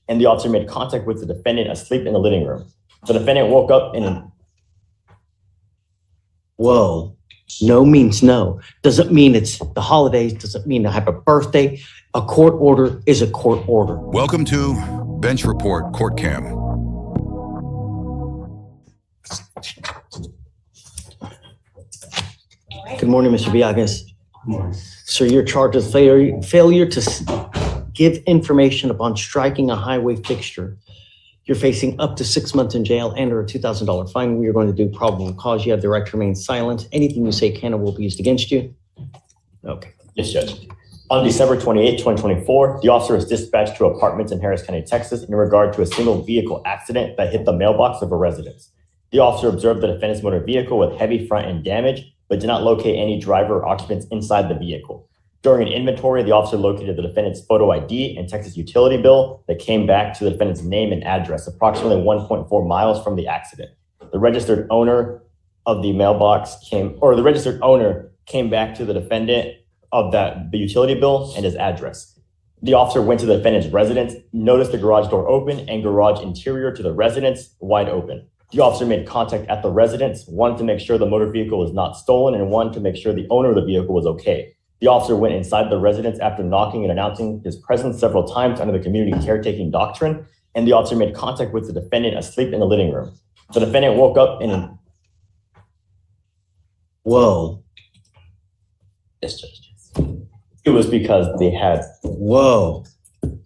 and the officer made contact with the defendant asleep in the living room. The defendant woke up in an... Whoa. No means no. Doesn't mean it's the holidays. Doesn't mean I have a birthday. A court order is a court order. Welcome to Bench Report Court Cam. Good morning, Mr. Villagas. Good morning. Sir, you're charged with failure to give information upon striking a highway fixture. You're facing up to 6 months in jail and or a $2,000 fine. We are going to do probable cause. You have the right to remain silent. Anything you say can or will be used against you. Okay. Yes, Judge. On December 28, 2024, the officer was dispatched to apartments in Harris County, Texas, in regard to a single vehicle accident that hit the mailbox of a residence. The officer observed the defendant's motor vehicle with heavy front end damage, but did not locate any driver or occupants inside the vehicle. During an inventory, the officer located the defendant's photo ID and Texas utility bill that came back to the defendant's name and address, approximately 1.4 miles from the accident. The registered owner of the mailbox came back to the defendant of the utility bill and his address. The officer went to the defendant's residence, noticed the garage door open and garage interior to the residence wide open. The officer made contact at the residence, one to make sure the motor vehicle was not stolen and one to make sure the owner of the vehicle was okay. The officer went inside the residence after knocking and announcing his presence several times under the community caretaking doctrine, and the officer made contact with the defendant asleep in the living room. The defendant woke up in an... Whoa. Yes, Judge. It was because they had... Whoa.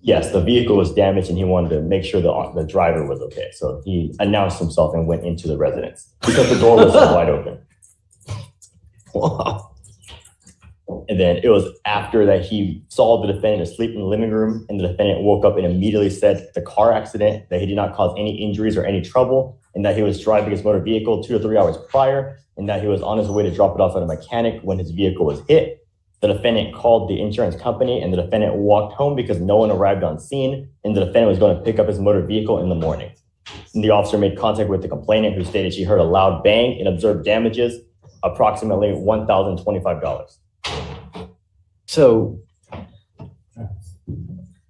Yes, the vehicle was damaged and he wanted to make sure the driver was okay. So he announced himself and went into the residence because the door was wide open. Wow. And then it was after that he saw the defendant asleep in the living room, and the defendant woke up and immediately said the car accident, that he did not cause any injuries or any trouble, and that he was driving his motor vehicle 2 to 3 hours prior, and that he was on his way to drop it off at a mechanic when his vehicle was hit. The defendant called the insurance company, and the defendant walked home because no one arrived on scene, and the defendant was going to pick up his motor vehicle in the morning. And the officer made contact with the complainant, who stated she heard a loud bang and observed damages, approximately $1,025. So,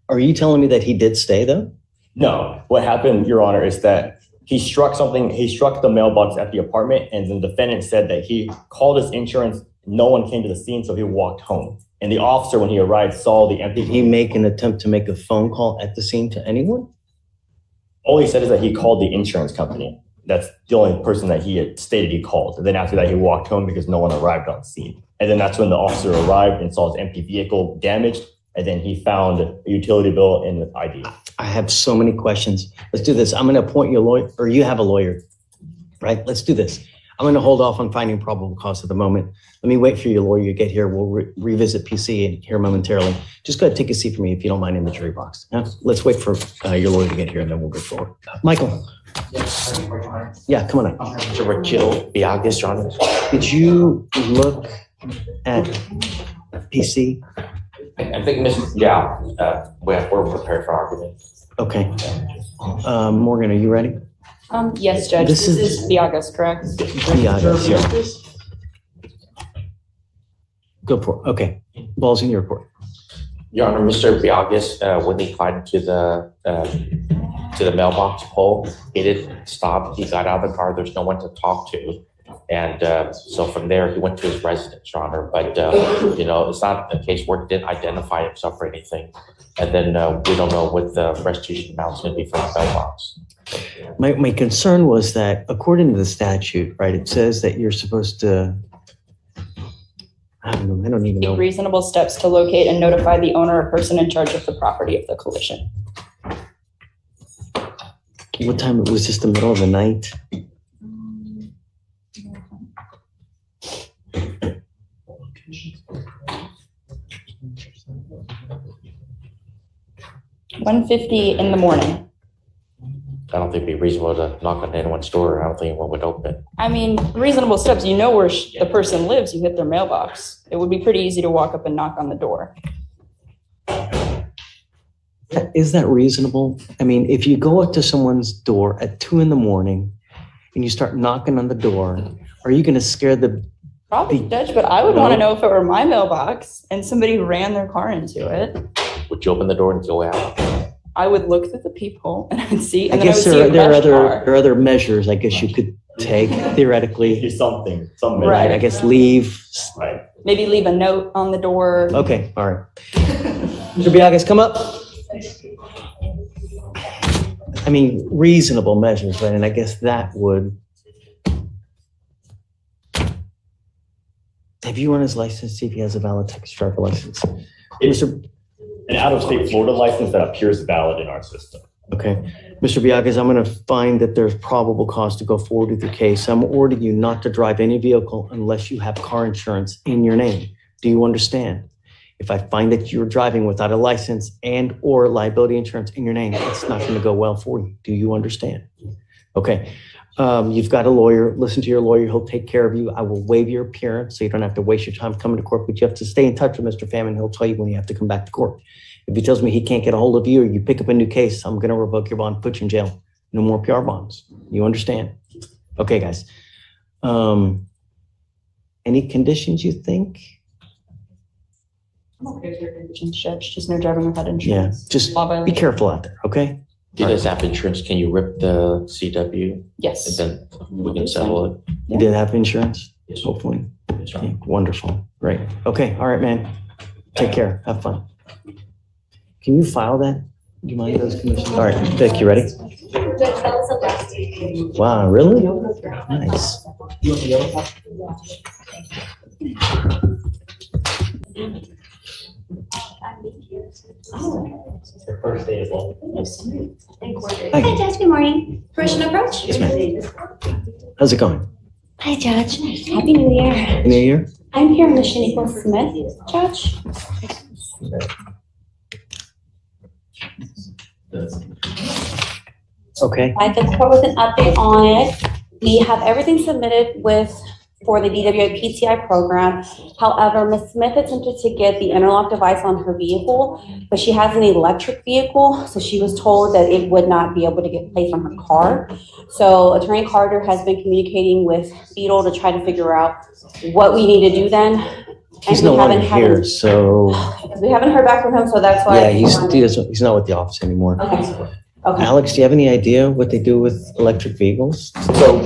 are you telling me that he did stay though? No. What happened, Your Honor, is that he struck the mailbox at the apartment, and the defendant said that he called his insurance. No one came to the scene, so he walked home. And the officer, when he arrived, saw the empty... Did he make an attempt to make a phone call at the scene to anyone? All he said is that he called the insurance company. That's the only person that he had stated he called. And then after that, he walked home because no one arrived on scene. And then that's when the officer arrived and saw his empty vehicle damaged. And then he found a utility bill and the ID. I have so many questions. Let's do this. I'm going to appoint you a lawyer, or you have a lawyer, right? Let's do this. I'm going to hold off on finding probable cause at the moment. Let me wait for your lawyer to get here. We'll revisit PC here momentarily. Just go ahead and take a seat for me if you don't mind in the jury box. Yeah? Let's wait for your lawyer to get here and then we'll go forward. Michael. Yeah, come on up. Mr. Villagas, Your Honor. Did you look at PC? I think we're prepared for argument. Okay. Morgan, are you ready? Yes, Judge. This is Villagas, correct? Villagas, yeah. Go for it. Okay. Ball's in your court. Your Honor, Mr. Villagas, when he climbed to the mailbox pole, he didn't stop. He got out of the car. There's no one to talk to. And so from there, he went to his residence, Your Honor. But, it's not a case where he didn't identify himself or anything. And then we don't know what the restitution amount's going to be for the mailbox. My concern was that according to the statute, right, it says that you're supposed to, I don't even know. Take reasonable steps to locate and notify the owner or person in charge of the property of the collision. What time? Was this the middle of the night? $1:50 in the morning. I don't think it'd be reasonable to knock on anyone's door. I don't think anyone would open. I mean, reasonable steps. You know where the person lives. You hit their mailbox. It would be pretty easy to walk up and knock on the door. Is that reasonable? I mean, if you go up to someone's door at 2 a.m. and you start knocking on the door, are you going to scare the... Probably, Judge, but I would want to know if it were my mailbox and somebody ran their car into it. Would you open the door and go out? I would look through the peephole and I'd see, I and then I would guess see a there crashed car. are other measures I guess you could take theoretically. Do something, some Right. measure. I guess leave. Right. Maybe leave a note on the door. Okay, all right. Mr. Biagas, come up. I mean, reasonable measures, right? And I guess that would. Have you run his license, see if he has a valid Texas driver license? It's Mr. an out-of-state Florida license that appears valid in our system. Okay. Mr. Biagas, I'm going to find that there's probable cause to go forward with your case. I'm ordering you not to drive any vehicle unless you have car insurance in your name. Do you understand? If I find that you're driving without a license and or liability insurance in your name, it's not going to go well for you. Do you understand? Okay. You've got a lawyer. Listen to your lawyer. He'll take care of you. I will waive your appearance so you don't have to waste your time coming to court, but you have to stay in touch with Mr. Pham and he'll tell you when you have to come back to court. If he tells me he can't get a hold of you or you pick up a new case, I'm going to revoke your bond, put you in jail. No more PR bonds. You understand? Okay, guys. Any conditions you think? I'm okay with your conditions, Judge. Just no driving without Yeah, insurance. just Law be violation. careful out there, okay? He does have insurance. Can you rip the CW and Yes. then we can settle it? You did have insurance, Yes, sir. hopefully. Yes, sir. Okay, wonderful, great. Okay, all right, man. Take care, have fun. Can you file that? Do you mind those conditions? All right, Vic, you ready? Wow, really? Nice. First day is long. Hi. Hi, Judge. Good morning. Permission to approach? Yes, ma'am. How's it going? Hi, Judge. Happy New Year. Happy New Year? I'm here on the Shaniqua Smith, Judge. Okay, I'd like to report with an update on it. We have everything submitted for the DWI PTI program. However, Ms. Smith attempted to get the interlock device on her vehicle, but she has an electric vehicle, so she was told that it would not be able to get placed on her car. So Attorney Carter has been communicating with Beetle to try to figure out what we need to do then. he's And no we longer haven't- here, so, We haven't heard back from him, so that's why. yeah, he's not with the office anymore. Okay, okay. Alex, do you have any idea what they do with electric vehicles? So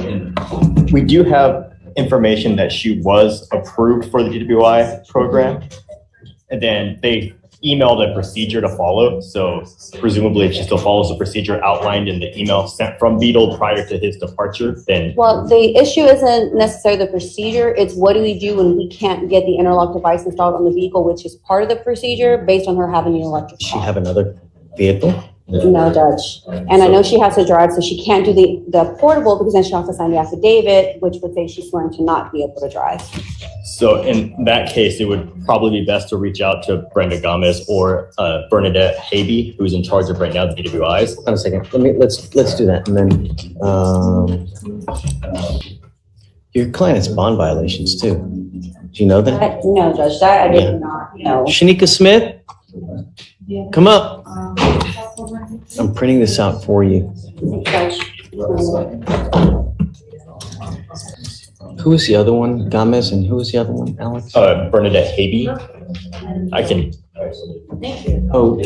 we do have information that she was approved for the DWI program. And then they emailed a procedure to follow. So presumably if she still follows the procedure outlined in the email sent from Beetle prior to his departure, then Well, the issue isn't necessarily the procedure, it's what do we do when we can't get the interlock device installed on the vehicle, which is part of the procedure based on her having an electric Does she car. have another vehicle? No, Judge. And I know she has to drive, so she can't do the portable because then she'll have to sign the affidavit, which would say she's sworn to not be able to drive. so in that case, it would probably be best to reach out to Brenda Gomez or Bernadette Habe, who's in charge of right now the DWIs. Hold on a second, let's do that, and then, your client has bond violations too. Do you know that? No, Judge, that I did not know. Shanika Smith? Come up. I'm printing this out for you. Judge. Who was the other one? Gomez, and who was the other one, Alex? Bernadette Habe. I can, Oh,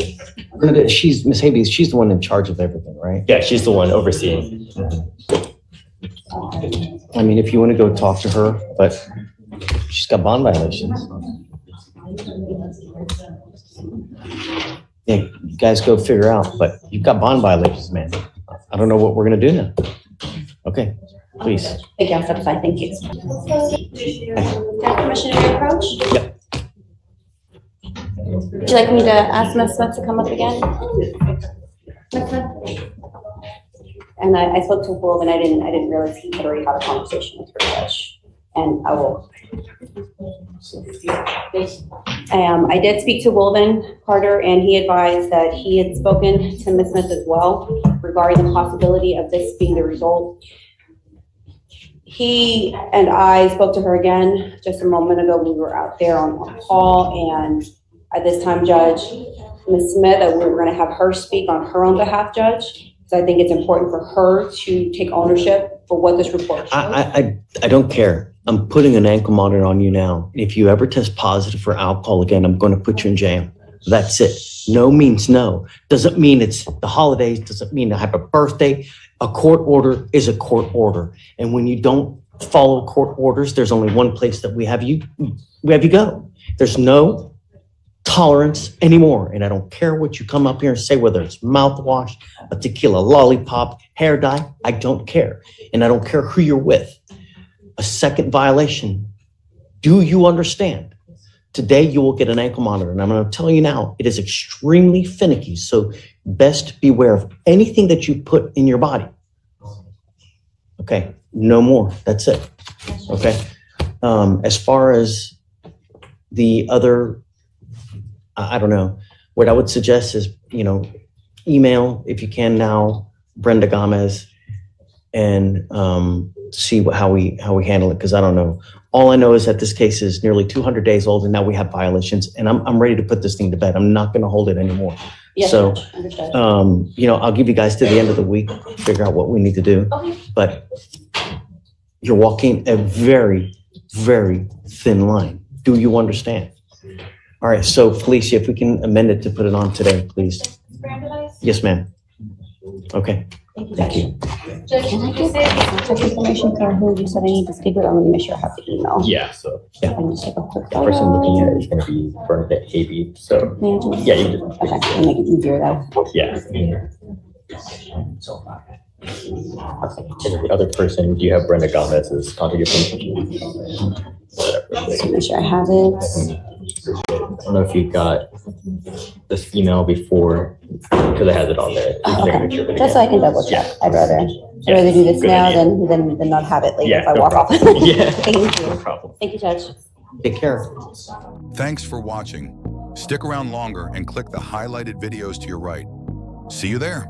Bernadette, Miss Habe, she's the one in charge of everything, right? yeah, she's the one overseeing. I mean, if you want to go talk to her, but she's got bond violations. Yeah, you guys go figure out, but you've got bond violations, man. I don't know what we're gonna do now. Okay, please. Thank you, I'll step aside, thank you. Do I have permission to approach? Yep. Would you like me to ask Ms. Smith to come up again? Ms. Smith? And I spoke to Will and I didn't realize he had already had a conversation with her, Judge. And I will. I did speak to Wilvin Carter and he advised that he had spoken to Ms. Smith as well regarding the possibility of this being the result. He and I spoke to her again just a moment ago. We were out there on call, and at this time, Judge, Ms. Smith, that we were going to have her speak on her own behalf, Judge. So I think it's important for her to take ownership for what this report shows. I don't care. I'm putting an ankle monitor on you now. If you ever test positive for alcohol again, I'm going to put you in jail. That's it. No means no. Doesn't mean it's the holidays, doesn't mean I have a birthday. A court order is a court order. And when you don't follow court orders, there's only one place that we have you go. There's no tolerance anymore. And I don't care what you come up here and say, whether it's mouthwash, a tequila lollipop, hair dye, I don't care. And I don't care who you're with. A second violation. Do you understand? Today you will get an ankle monitor. And I'm going to tell you now, it is extremely finicky. So best beware of anything that you put in your body. Okay, no more. That's it. Okay. As far as the other, I don't know. What I would suggest is, email if you can now, Brenda Gomez, and see how we handle it, because I don't know. All I know is that this case is nearly 200 days old, and now we have violations, and I'm ready to put this thing to bed. I'm not going to hold it anymore. Yes, So, understood. I'll give you guys to the end of the week, figure out what we need to do. Okay. But you're walking a very, very thin line. Do you understand? All right. So, Felicia, if we can amend it to put it on today, please. Yes, ma'am. Okay. Thank you. Can I get contact information for who you said I need to speak with? I want to make sure I have the email. Yeah, so I can just take a quick the person looking at photo. it is going to be Bernadette Havey. So May I just- yeah, you can Okay, I'll make it easier though. yeah. And then the other person, do you have Brenda Gomez's contact information? Just to make sure I have it. I don't know if you got this email before, because it has it on there. You can take a picture of it Just so I again. can double check. Yeah. I'd rather do this Good now idea. than not have it later Yeah, if I no walk off. problem. Yeah. Thank No you. problem. Thank you, Judge. Take care. Thanks for watching. Stick around longer and click the highlighted videos to your right. See you there.